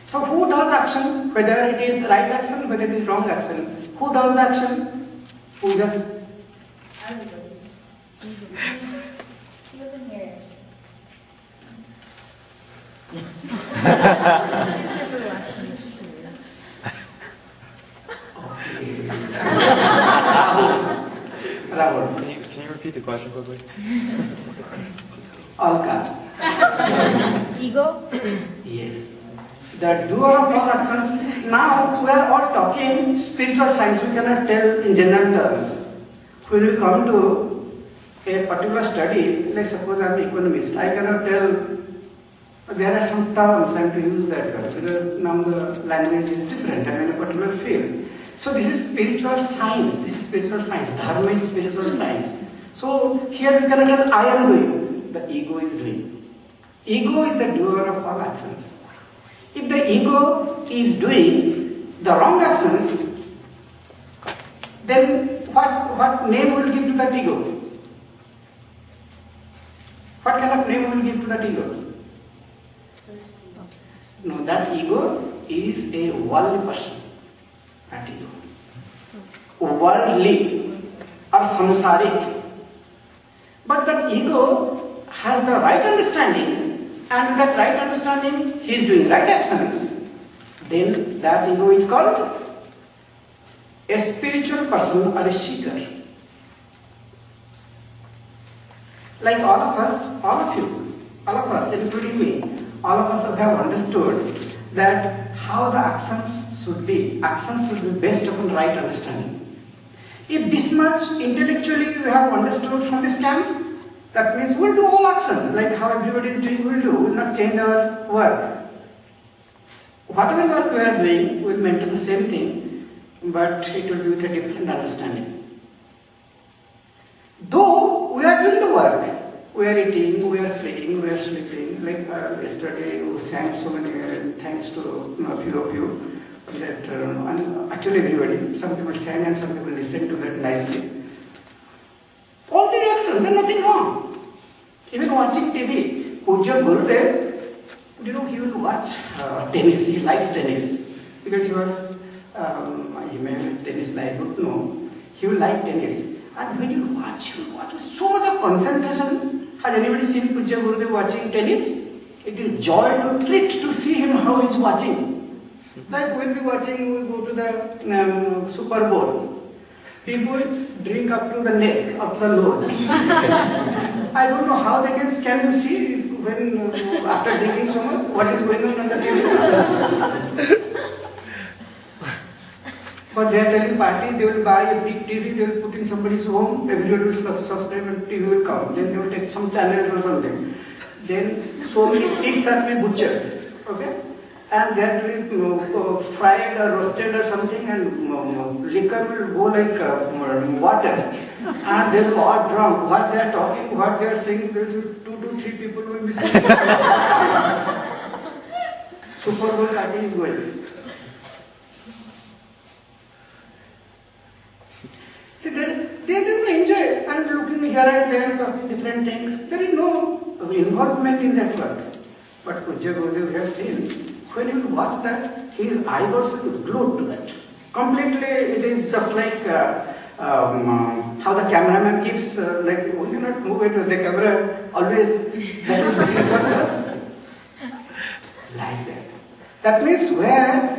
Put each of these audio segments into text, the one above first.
So who does action? Whether it is right action, whether it is wrong action. Who does the action? Pooja. Everybody. She wasn't here. Rahul. Can you repeat the question quickly? Alka. Ego? Yes. The doer of all actions. Now we are all talking spiritual science. We cannot tell in general terms. When we come to a particular study, like suppose I am an economist, I cannot tell. There are some terms I am to use that word because now the language is different. I am in a particular field. So this is spiritual science. This is spiritual science. Dharma is spiritual science. So here we cannot tell I am doing. The ego is doing. Ego is the doer of all actions. If the ego is doing the wrong actions, then what name will give to that ego? What kind of name will give to that ego? No, that ego is a worldly person. That ego. Worldly or samsaric. But that ego has the right understanding, and with that right understanding he is doing right actions, then that ego is called a spiritual person or a seeker. Like all of us, all of you, all of us, including me, all of us have understood that how the actions should be. Actions should be based upon right understanding. If this much intellectually we have understood from this camp, that means we'll do all actions, like how everybody is doing, we'll do. We'll not change our work. Whatever work we are doing, we'll maintain the same thing, but it will be with a different understanding. Though we are doing the work, we are eating, we are praying, we are sleeping. Like yesterday, we sang so many thanks to a few of you. That, and actually everybody, some people sang and some people listened to that nicely. All the reactions, there's nothing wrong. Even watching TV, Puja Gurudev, he will watch tennis, he likes tennis. Because he was, he may have tennis, I don't know. He will like tennis. And when you watch with so much of concentration. Has anybody seen Puja Gurudev watching tennis? It is joy to treat to see him how he is watching. Like we'll be watching, we'll go to the Super Bowl. People drink up to the neck, up the nose. I don't know how they can you see when after drinking so much, what is going on the TV? But they are telling party, they will buy a big TV, they will put in somebody's home, everybody will subscribe and TV will come. Then they will take some channels or something. Then so many pigs are being butchered. Okay? And they are doing fried or roasted or something, and liquor will go like water. And they will all drunk. What they are talking, what they are saying, 2 to 3 people will be saying. Super Bowl party is going. See, they will enjoy and looking here and there, talking different things. There is no involvement in that work. But Puja Gurudev we have seen. When you watch that, his eyeballs will be glued to that. Completely, it is just like how the cameraman keeps, like, we cannot move it with the camera, always that is looking towards us. Like that. That means where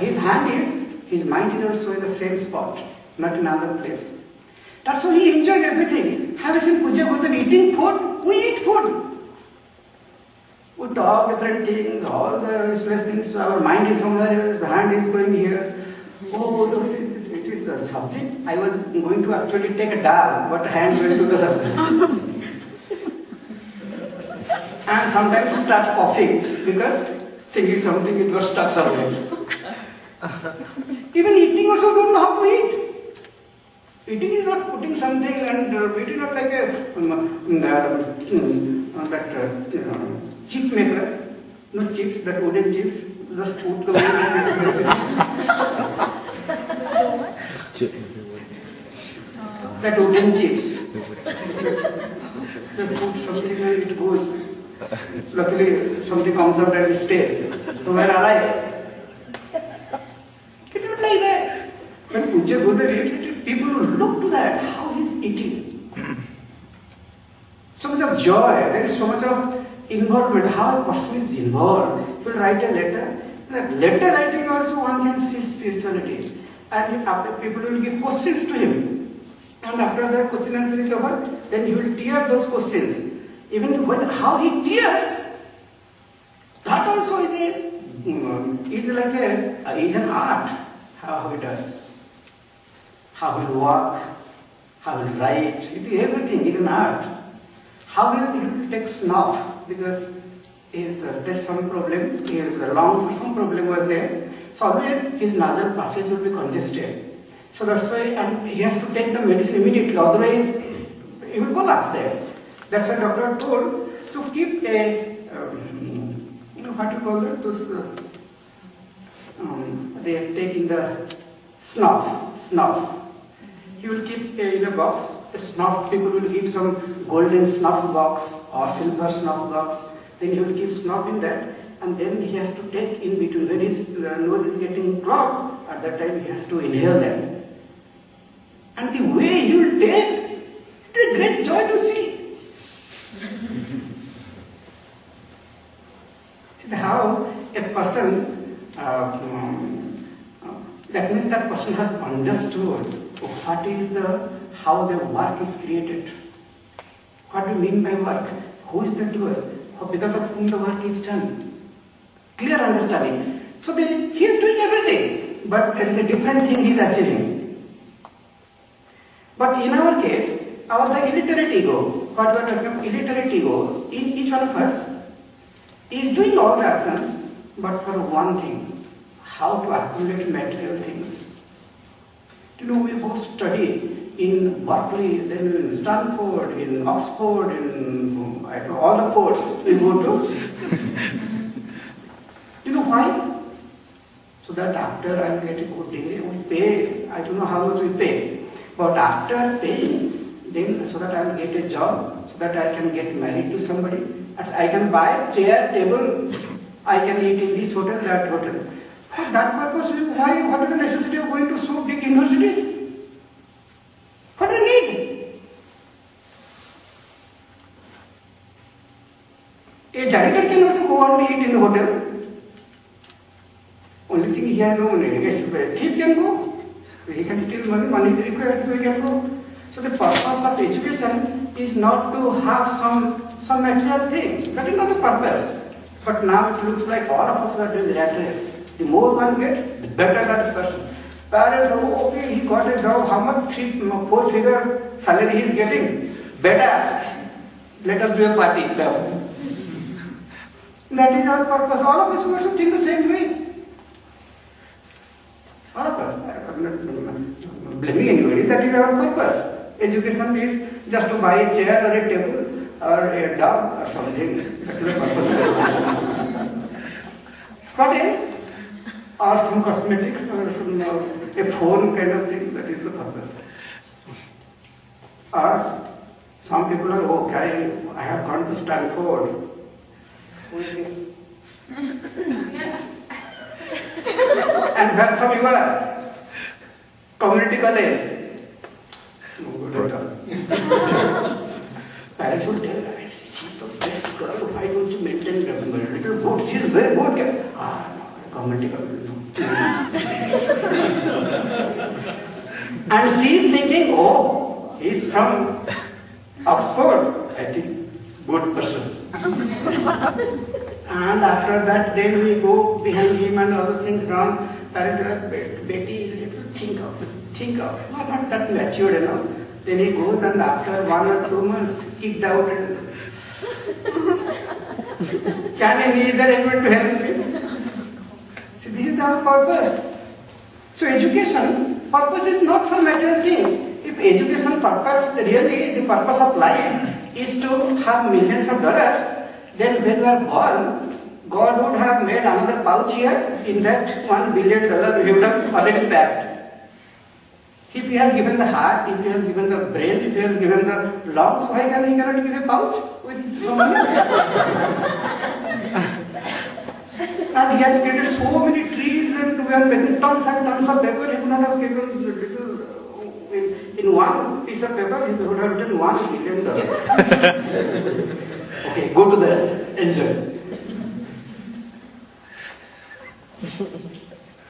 his hand is, his mind is also in the same spot, not in another place. That's why he enjoyed everything. Have you seen Puja Gurudev eating food? We eat food. We talk different things, all the useless things, so our mind is somewhere else, the hand is going here. Oh, it is a subject. I was going to actually take a dal, but hand went to the subject. And sometimes start coughing, because thinking something, it was stuck somewhere. Even eating also don't know how to eat. Eating is not putting something and it is not like a chip maker, not chips, that wooden chips, just put the that wooden chips. They put something and it goes. Luckily something comes out and it stays. So we are alive. It is like that. When Puja Gurudev eats, people look to that, how he is eating. So much of joy, there is so much of involvement, how a person is involved. He will write a letter. That letter writing also one can see spirituality. And after people will give questions to him. And after the question answer is over, then he will tear those questions. Even when how he tears, that also is like an art, how he does. How he will walk, how he will write, it is everything is an art. How will he take snuff, because there's some problem, his lungs, some problem was there. So always his nasal passage will be congested. So that's why, and he has to take the medicine immediately, otherwise he will collapse there. That's why doctor told to keep a, what you call it, those, they are taking the snuff. He will keep in a box, a snuff, people will give some golden snuff box or silver snuff box, then he will keep snuff in that, and then he has to take in between. When his nose is getting clogged, at that time he has to inhale that. And the way he will take, it is a great joy to see. How a person, that means that person has understood what is how the work is created. What do you mean by work? Who is the doer? Because of whom the work is done. Clear understanding. So he is doing everything, but there is a different thing he is achieving. But in our case, the illiterate ego, what we are talking about, illiterate ego, in each one of us is doing all the actions, but for one thing, how to accumulate material things. You know, we both study in Berkeley, then in Stanford, in Oxford, in I don't know, all the ports we go to. You know why? So that after I get a good degree, we pay, I don't know how much we pay, but after paying, then so that I will get a job, so that I can get married to somebody, I can buy chair, table, I can eat in this hotel, that hotel. For that purpose, why? What is the necessity of going to so big universities? What do they need? A janitor can also go on to eat in the hotel. Only thing he has no money. Yes, thief can go. He can steal money. Money is required, so he can go. So the purpose of education is not to have some material thing. That is not the purpose. But now it looks like all of us are doing rat race. The more one gets, the better that person. Parents, oh, okay, he got a job, how much 4-figure salary he is getting? Better. Let us do a party. That is our purpose. All of us also think the same way. All of us. I'm not blaming anybody. That is our purpose. Education is just to buy a chair or a table or a dog or something. That is the purpose of education. What else? Or some cosmetics or some a phone kind of thing, that is the purpose. Or some people are, okay, I have gone to Stanford. Who is this? And where from you are? Community college. No good at all. Parents would tell her, she's the best girl, why don't you maintain a little good? She is very good. Community college. And she is thinking, oh, he is from Oxford. I think, good person. And after that, then we go behind him and all those things around. Parent, Betty, think of it. Not that matured enough. Then he goes and after 1 or 2 months, kicked out. And is there anyone to help me? See, this is our purpose. So education, purpose is not for material things. If education purpose, really the purpose of life is to have millions of dollars, then when we are born, God would have made another pouch here, in that $1 billion we would have already packed. If he has given the heart, if he has given the brain, if he has given the lungs, why can he give a pouch with so many? And he has created so many trees and we are making tons and tons of paper. He could not have given little, in one piece of paper, he would have written $1 million. Okay, go to the enjoy.